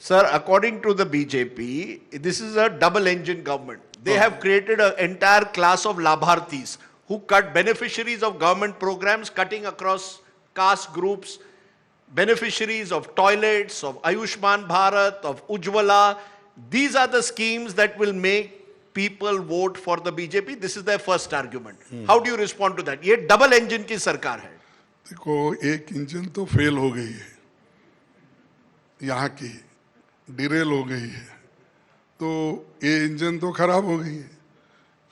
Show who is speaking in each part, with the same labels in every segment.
Speaker 1: Sir, according to the BJP, this is a double engine government. They have created an entire class of Labharthis who cut beneficiaries of government programs, cutting across caste groups, beneficiaries of toilets, of Ayushman Bharat, of Ujjwala. These are the schemes that will make people vote for the BJP. This is their first argument. How do you respond to that? ये double engine की सरकार है.
Speaker 2: देखो, एक engine तो fail हो गई है, यहाँ की डिरेल हो गई है, तो ये इंजन तो खराब हो गई है.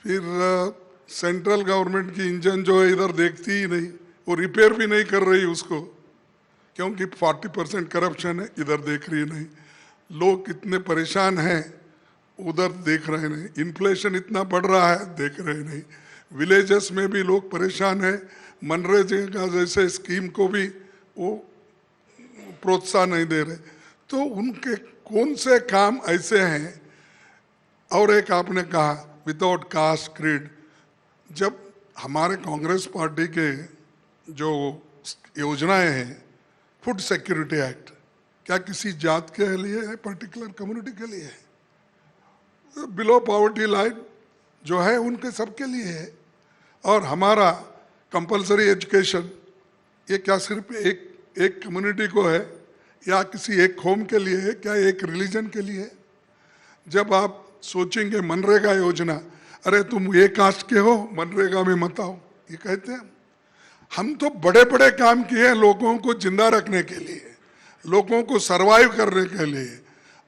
Speaker 2: फिर सेंट्रल गवर्नमेंट की इंजन जो है इधर देखती ही नहीं, वो रिपेयर भी नहीं कर रही उसको, क्योंकि 40% करप्शन है, इधर देख रही नहीं. लोग कितने परेशान हैं, उधर देख रहे नहीं. इन्फ्लेशन इतना बढ़ रहा है, देख रहे नहीं. विलेजेस में भी लोग परेशान हैं. मनरेगा जैसे स्कीम को भी वो प्रोत्साहन नहीं दे रहे. तो उनके कौन से काम ऐसे हैं. और एक आपने कहा विदाउट कास्ट क्रीड, जब हमारे कांग्रेस पार्टी के जो योजनाएं हैं, फूड सिक्योरिटी एक्ट, क्या किसी जात के लिए है, पर्टिकुलर कम्युनिटी के लिए है? बिलो पॉवर्टी लाइन जो है उनके सबके लिए है. और हमारा कंपलसरी एजुकेशन, ये क्या सिर्फ एक कम्युनिटी को है या किसी एक कौम के लिए है, क्या एक रिलीजन के लिए है? जब आप सोचेंगे मनरेगा योजना, अरे तुम ये कास्ट के हो, मनरेगा में मत आओ, ये कहते हैं. हम तो बड़े बड़े काम किए हैं लोगों को जिंदा रखने के लिए, लोगों को सरवाइव करने के लिए.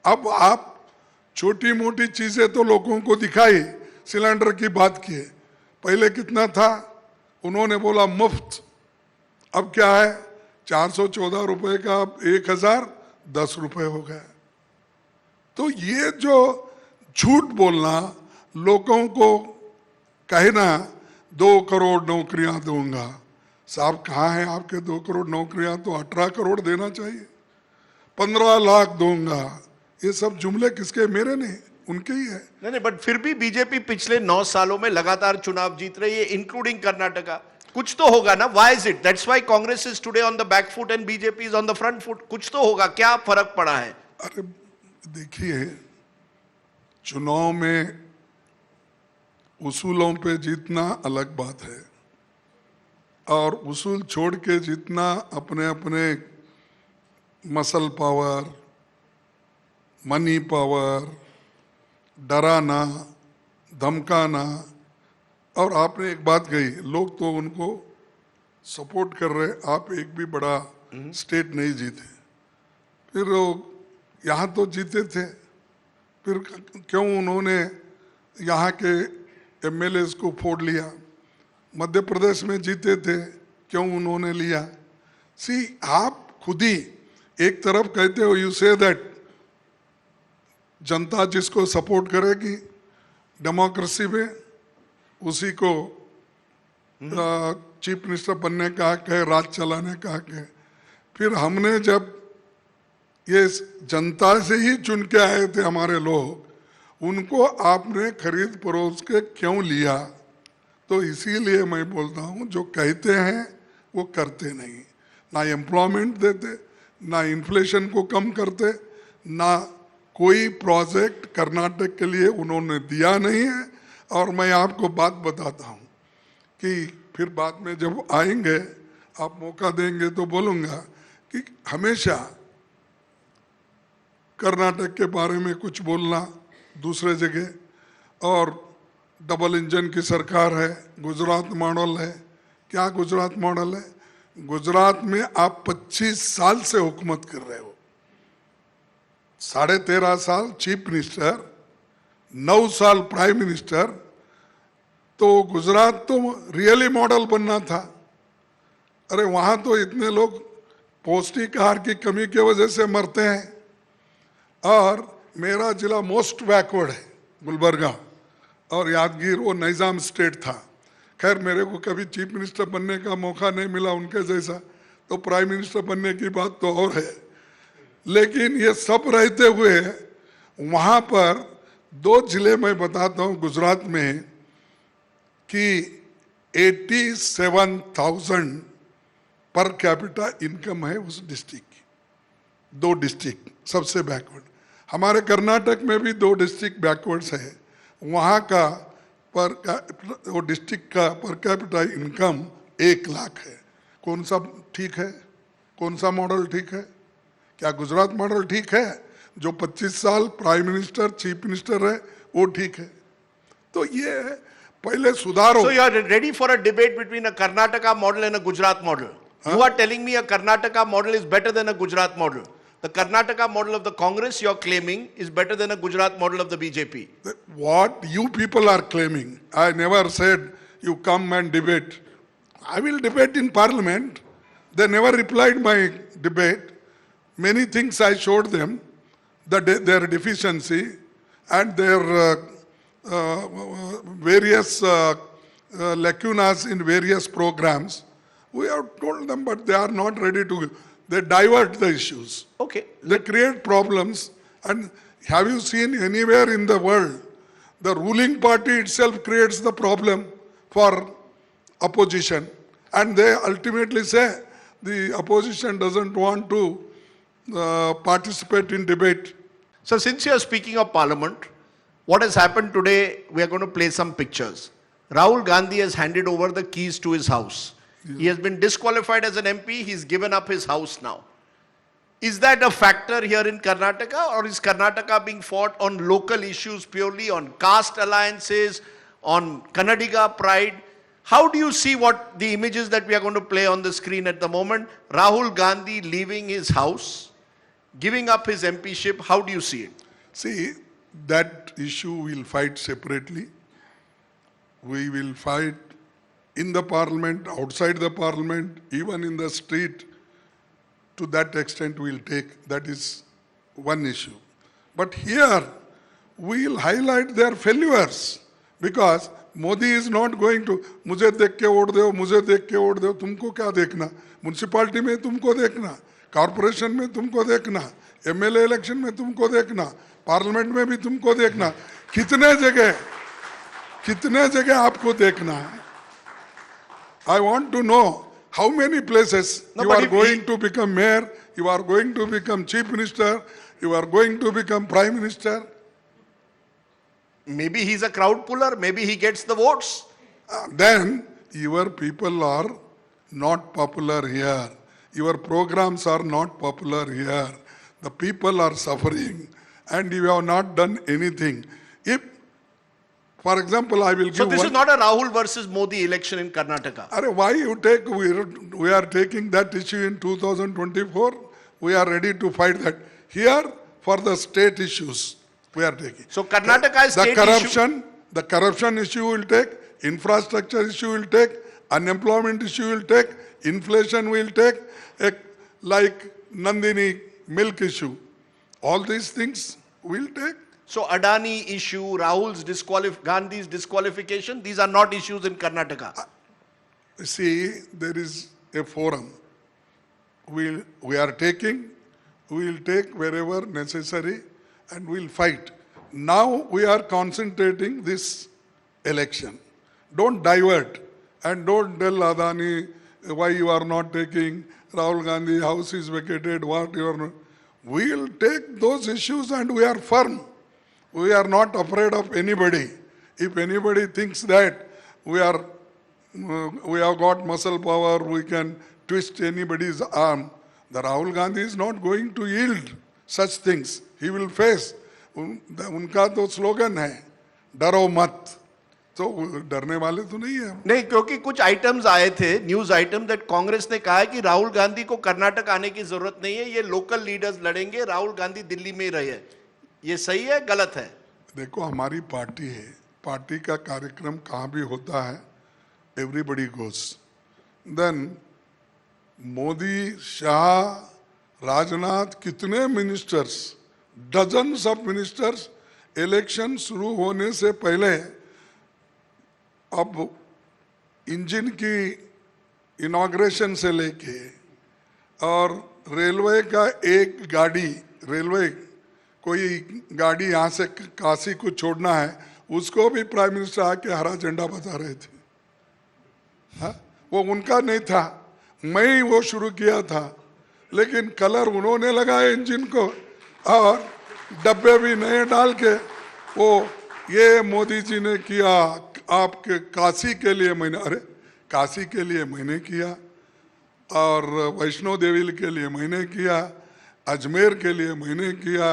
Speaker 2: अब आप छोटी मोटी चीजें तो लोगों को दिखाई. सिलेंडर की बात की, पहले कितना था, उन्होंने बोला मुफ्त. अब क्या है, 414 रुपए का 1010 रुपए हो गया. तो ये जो झूठ बोलना, लोगों को कहना 2 करोड़ नौकरियां दूंगा, साहब कहाँ है आपके 2 करोड़ नौकरियां? तो 18 करोड़ देना चाहिए. 15 लाख दूंगा, ये सब जुमले किसके? मेरे नहीं, उनके ही है.
Speaker 1: नहीं, बट फिर भी बीजेपी पिछले 9 सालों में लगातार चुनाव जीत रही है, इंक्लूडिंग कर्नाटका. कुछ तो होगा ना. Why is it? That's why Congress is today on the back foot and BJP is on the front foot. कुछ तो होगा. क्या फर्क पड़ा है?
Speaker 2: अरे देखिए, चुनाव में उसूलों पे जीतना अलग बात है, और उसूल छोड़ के जीतना अपने अपने मसल पावर, मनी पावर, डराना, धमकाना. और आपने एक बात कही, लोग तो उनको सपोर्ट कर रहे. आप एक भी बड़ा स्टेट नहीं जीते, फिर यहाँ तो जीते थे, फिर क्यों उन्होंने यहाँ के एमएलएस को फोड़ लिया? मध्य प्रदेश में जीते थे, क्यों उन्होंने लिया? सी, आप खुद ही एक तरफ कहते हो, यू से दैट जनता जिसको सपोर्ट करेगी डेमोक्रेसी में, उसी को चीफ मिनिस्टर बनने का हक है, राज चलाने का हक है. फिर हमने जब ये जनता से ही चुन के आए थे हमारे लोग, उनको आपने खरीद परोस के क्यों लिया? तो इसीलिए मैं बोलता हूँ, जो कहते हैं वो करते नहीं. ना एम्प्लॉयमेंट देते, ना इन्फ्लेशन को कम करते, ना कोई प्रोजेक्ट कर्नाटक के लिए उन्होंने दिया नहीं है. और मैं आपको बात बताता हूँ कि फिर बाद में जब आएंगे, आप मौका देंगे तो बोलूँगा कि हमेशा कर्नाटक के बारे में कुछ बोलना दूसरे जगह, और डबल इंजन की सरकार है, गुजरात मॉडल है. क्या गुजरात मॉडल है? गुजरात में आप 25 साल से हुकूमत कर रहे हो, 13.5 साल चीफ मिनिस्टर, 9 साल प्राइम मिनिस्टर. तो गुजरात तो रियली मॉडल बनना था. अरे वहाँ तो इतने लोग पौष्टिक आहार की कमी की वजह से मरते हैं. और मेरा जिला मोस्ट बैकवर्ड है, गुलबर्गा, और यादगीर वो निज़ाम स्टेट था. खैर मेरे को कभी चीफ मिनिस्टर बनने का मौका नहीं मिला उनके जैसा, तो प्राइम मिनिस्टर बनने की बात तो और है. लेकिन ये सब रहते हुए वहाँ पर 2 जिले मैं बताता हूँ गुजरात में कि 87,000 पर कैपिटा इनकम है उस डिस्ट्रिक्ट की. 2 डिस्ट्रिक्ट सबसे बैकवर्ड. हमारे कर्नाटक में भी 2 डिस्ट्रिक्ट बैकवर्ड्स है, वहाँ का वो डिस्ट्रिक्ट का पर कैपिटा इनकम 1 लाख है। कौन सा ठीक है? कौन सा मॉडल ठीक है? क्या गुजरात मॉडल ठीक है जो 25 साल प्राइम मिनिस्टर चीफ मिनिस्टर है, वो ठीक है? तो ये पहले सुधारो।
Speaker 1: So you are ready for a debate between a Karnataka model and a Gujarat model. You are telling me a Karnataka model is better than a Gujarat model. The Karnataka model of the Congress you are claiming is better than a Gujarat model of the BJP.
Speaker 2: What you people are claiming, I never said you come and debate. I will debate in parliament. They never replied my debate. Many things I showed them, their deficiency and their various lacunas in various programs. We have told them, but they are not ready to. They divert the issues.
Speaker 1: Okay.
Speaker 2: They create problems. And have you seen anywhere in the world the ruling party itself creates the problem for opposition, and they ultimately say the opposition doesn't want to participate in debate.
Speaker 1: So since you are speaking of parliament, what has happened today, we are going to play some pictures. Rahul Gandhi has handed over the keys to his house. He has been disqualified as an MP. He's given up his house now. Is that a factor here in Karnataka, or is Karnataka being fought on local issues purely, on caste alliances, on Kannadiga pride? How do you see what the images that we are going to play on the screen at the moment? Rahul Gandhi leaving his house, giving up his MPship. How do you see it?
Speaker 2: See, that issue we'll fight separately. We will fight in the parliament, outside the parliament, even in the street. To that extent we'll take. That is one issue. But here we'll highlight their failures, because Modi is not going to मुझे देख के vote दो, मुझे देख के vote दो, तुमको क्या देखना? म्युनिसिपैलिटी में तुमको देखना, कॉर्पोरेशन में तुमको देखना, एमएलए इलेक्शन में तुमको देखना, पार्लियामेंट में भी तुमको देखना, कितने जगह आपको देखना है? I want to know how many places you are going to become mayor, you are going to become chief minister, you are going to become prime minister.
Speaker 1: Maybe he's a crowd puller, maybe he gets the votes.
Speaker 2: Then your people are not popular here. Your programs are not popular here. The people are suffering and you have not done anything. If, for example, I will give
Speaker 1: So this
Speaker 2: one,
Speaker 1: is not a Rahul versus Modi election in Karnataka.
Speaker 2: Why you take, we are taking that issue in 2024. We are ready to fight that. Here, for the state issues, we are taking.
Speaker 1: So Karnataka is
Speaker 2: The
Speaker 1: state
Speaker 2: corruption, the corruption issue will take, infrastructure issue will take, unemployment issue will take, inflation will take, like Nandini milk issue. All these things will take.
Speaker 1: So Adani issue, Rahul's Gandhi's disqualification, these are not issues in Karnataka.
Speaker 2: See, there is a forum. We are taking, we will take wherever necessary and we'll fight. Now we are concentrating this election. Don't divert and don't tell Adani why you are not taking, Rahul Gandhi house is vacated, what you are not. We will take those issues and we are firm. We are not afraid of anybody. If anybody thinks that we have got muscle power, we can twist anybody's arm, the Rahul Gandhi is not going to yield such things. He will face. उनका तो slogan है डरो मत, तो डरने वाले तो नहीं है.
Speaker 1: नहीं, क्योंकि कुछ आइटम्स आए थे, न्यूज आइटम, दैट कांग्रेस ने कहा है कि राहुल गांधी को कर्नाटक आने की जरूरत नहीं है, ये लोकल लीडर्स लड़ेंगे, राहुल गांधी दिल्ली में ही रहे. ये सही है गलत है?
Speaker 2: देखो, हमारी पार्टी है, पार्टी का कार्यक्रम कहाँ भी होता है, एवरीबडी गोस. देन मोदी, शाह, राजनाथ, कितने ministers, dozens of ministers election शुरू होने से पहले अब इंजन की इनॉग्रेशन से लेके और रेलवे का एक गाड़ी, रेलवे कोई गाड़ी यहाँ से काशी को छोड़ना है, उसको भी प्राइम मिनिस्टर आके हरा झंडा बता रहे थे. हाँ, वो उनका नहीं था, मैं ही वो शुरू किया था, लेकिन कलर उन्होंने लगाया इंजन को और डब्बे भी नए डाल के वो ये मोदी जी ने किया, आपके काशी के लिए मैंने, अरे काशी के लिए मैंने किया और वैष्णो देवी के लिए मैंने किया, अजमेर के लिए मैंने किया।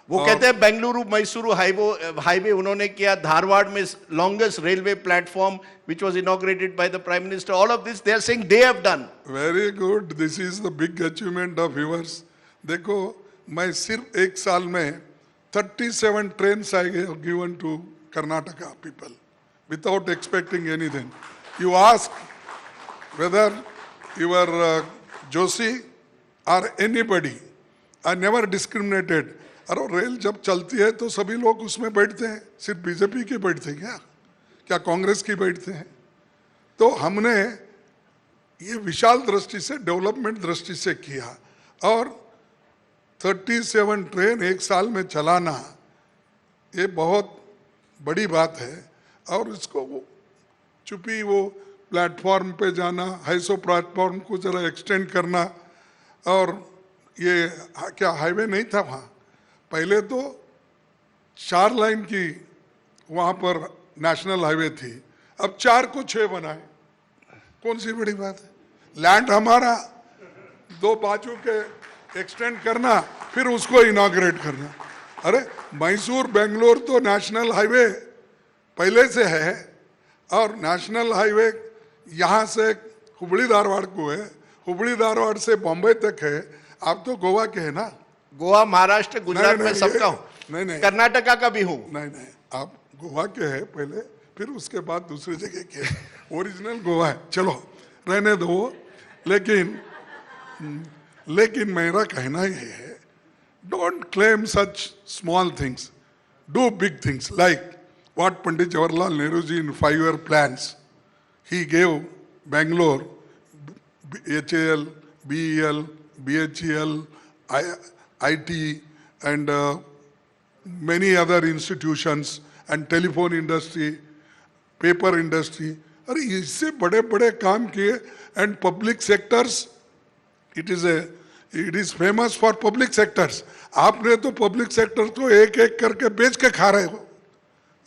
Speaker 1: वो कहते हैं बेंगलुरु मैसूरू हाईवे उन्होंने किया, धारवाड़ में longest railway platform which was inaugurated by the prime minister. All of this they are saying they have done.
Speaker 2: Very good, this is the big achievement of viewers. देखो मैं सिर्फ एक साल में 37 trains I given to Karnataka people without expecting anything. You ask whether your Joshi और anybody, I never discriminated. अरे rail जब चलती है तो सभी लोग उसमें बैठते हैं, सिर्फ बीजेपी के बैठते हैं क्या कांग्रेस की बैठते हैं? तो हमने ये विशाल दृष्टि से, डेवलपमेंट दृष्टि से किया और 37 ट्रेन एक साल में चलाना ये बहुत बड़ी बात है। और इसको वो चुपी वो प्लेटफॉर्म पे जाना, हाईसो प्लेटफॉर्म को जरा एक्सटेंड करना, और ये क्या हाईवे नहीं था वहाँ, पहले तो 4 लाइन की वहाँ पर नेशनल हाईवे थी, अब 4 को 6 बनाए, कौन सी बड़ी बात है? लैंड हमारा, 2 बाजू के एक्सटेंड करना, फिर उसको इनॉग्रेट करना। अरे मैसूर बेंगलोर तो नेशनल हाईवे पहले से है, और नेशनल हाईवे यहाँ से हुबली धारवाड़ को है, हुबली धारवाड़ से बॉम्बे तक है। आप तो गोवा के है ना?
Speaker 1: गोवा, महाराष्ट्र, गुजरात में सबका हूँ,
Speaker 2: नहीं,
Speaker 1: कर्नाटका का भी हूँ।
Speaker 2: नहीं, आप गोवा के हैं पहले, फिर उसके बाद दूसरी जगह के। ओरिजिनल गोवा है, चलो रहने दो। लेकिन मेरा कहना ये है, don't claim such small things, do big things like what Pandit Jawaharlal Nehru ji in 5-year plans he gave Bangalore, HAL, BEL, BHEL, IT and many other institutions and telephone industry, paper industry. अरे इससे बड़े बड़े काम किए। And public sectors, it is famous for public sectors. आपने तो public sector को एक एक करके बेच के खा रहे हो,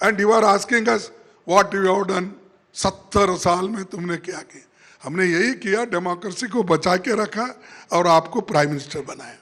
Speaker 2: and you are asking us what you have done. 70 साल में तुमने क्या किया? हमने यही किया, डेमोक्रेसी को बचा के रखा और आपको प्राइम मिनिस्टर बनाया।